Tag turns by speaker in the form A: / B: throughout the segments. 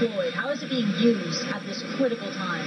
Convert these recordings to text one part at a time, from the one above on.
A: deployed? How is it being used at this critical time?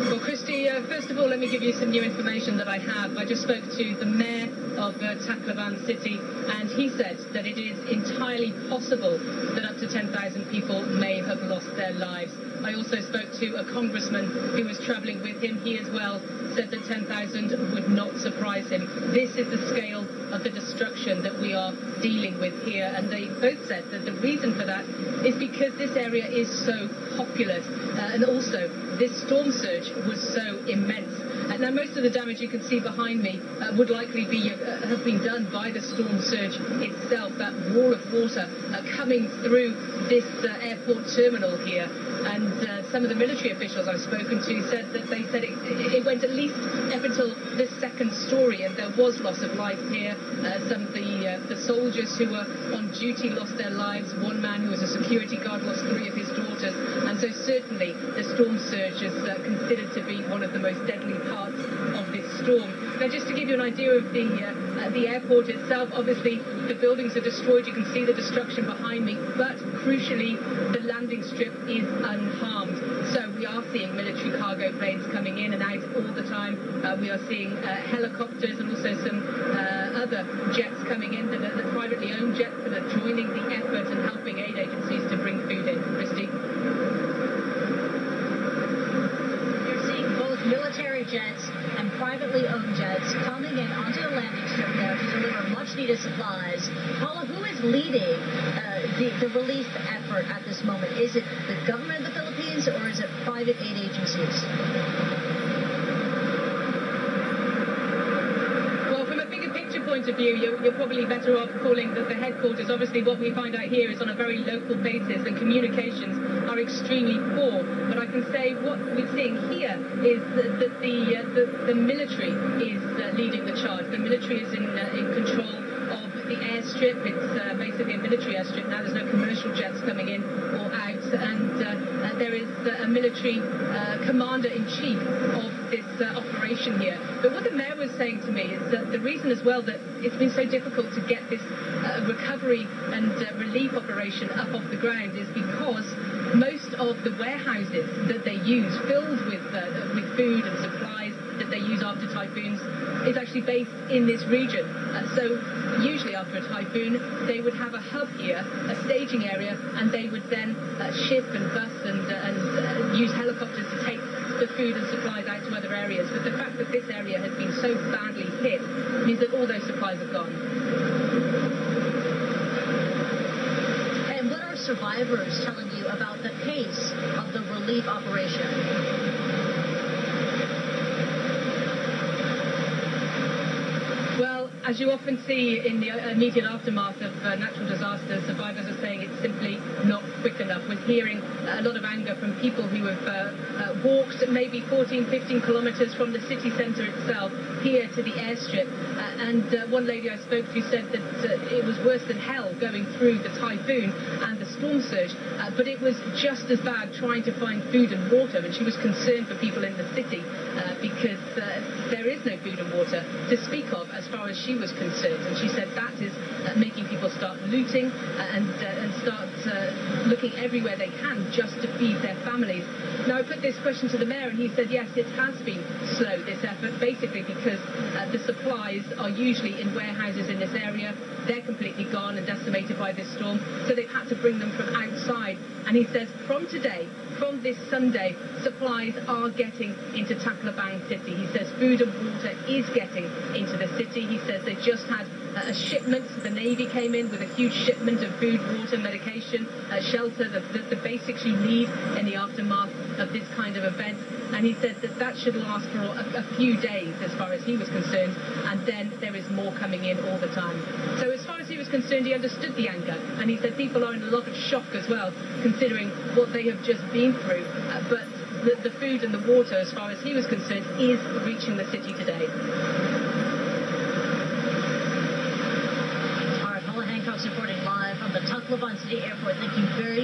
B: Well, Christy, first of all, let me give you some new information that I have. I just spoke to the mayor of Tacloban city, and he said that it is entirely possible that up to 10,000 people may have lost their lives. I also spoke to a congressman who was travelling with him. He as well said that 10,000 would not surprise him. This is the scale of the destruction that we are dealing with here, and they both said that the reason for that is because this area is so populous, and also this storm surge was so immense. Now, most of the damage you can see behind me would likely have been done by the storm surge itself, that wall of water coming through this airport terminal here. And some of the military officials I've spoken to said that it went at least up until the second story, and there was loss of life here. Some of the soldiers who were on duty lost their lives. One man who was a security guard lost 3 of his daughters. And so certainly the storm surge is considered to be one of the most deadly parts of this storm. Now, just to give you an idea of the airport itself, obviously the buildings are destroyed. You can see the destruction behind me, but crucially the landing strip is unharmed. So we are seeing military cargo planes coming in and out all the time. We are seeing helicopters and also some other jets coming in, that are privately owned jets that are joining the effort and helping aid agencies to bring food in. Christy?
A: You're seeing both military jets and privately owned jets coming in onto the landing strip there to deliver much-needed supplies. Paula, who is leading the relief effort at this moment? Is it the government of the Philippines, or is it private aid agencies?
B: Well, from a bigger picture point of view, you're probably better off calling the headquarters. Obviously, what we find out here is on a very local basis, and communications are extremely poor. But I can say what we're seeing here is that the military is leading the charge. The military is in control of the airstrip. It's basically a military airstrip now. There's no commercial jets coming in or out, and there is a military commander-in-chief of this operation here. But what the mayor was saying to me is that the reason as well that it's been so difficult to get this recovery and relief operation up off the ground is because most of the warehouses that they use, filled with food and supplies that they use after typhoons, is actually based in this region. So usually after a typhoon, they would have a hub here, a staging area, and they would then ship and bus and use helicopters to take the food and supplies out to other areas. But the fact that this area has been so badly hit means that all those supplies are gone.
A: And what are survivors telling you about the pace of the relief operation?
B: Well, as you often see in the immediate aftermath of natural disasters, survivors are saying it's simply not quick enough. We're hearing a lot of anger from people who have walked maybe 14, 15 kilometres from the city centre itself here to the airstrip. And one lady I spoke to said that it was worse than hell going through the typhoon and the storm surge, but it was just as bad trying to find food and water. And she was concerned for people in the city because there is no food and water to speak of as far as she was concerned. And she said that is making people start looting and start looking everywhere they can just to feed their families. Now, I put this question to the mayor, and he said, yes, it has been slow, this effort, basically because the supplies are usually in warehouses in this area. They're completely gone and decimated by this storm, so they've had to bring them from outside. And he says from today, from this Sunday, supplies are getting into Tacloban city. He says food and water is getting into the city. He says they just had a shipment. The Navy came in with a huge shipment of food, water, medication, shelter, the basics you need in the aftermath of this kind of event. And he said that that should last for a few days as far as he was concerned, and then there is more coming in all the time. So as far as he was concerned, he understood the anger, and he said people are in a lot of shock as well, considering what they have just been through. But the food and the water, as far as he was concerned, is reaching the city today.
A: All right, Paula Hancock's reporting live from the Tacloban City Airport. Thank you very much.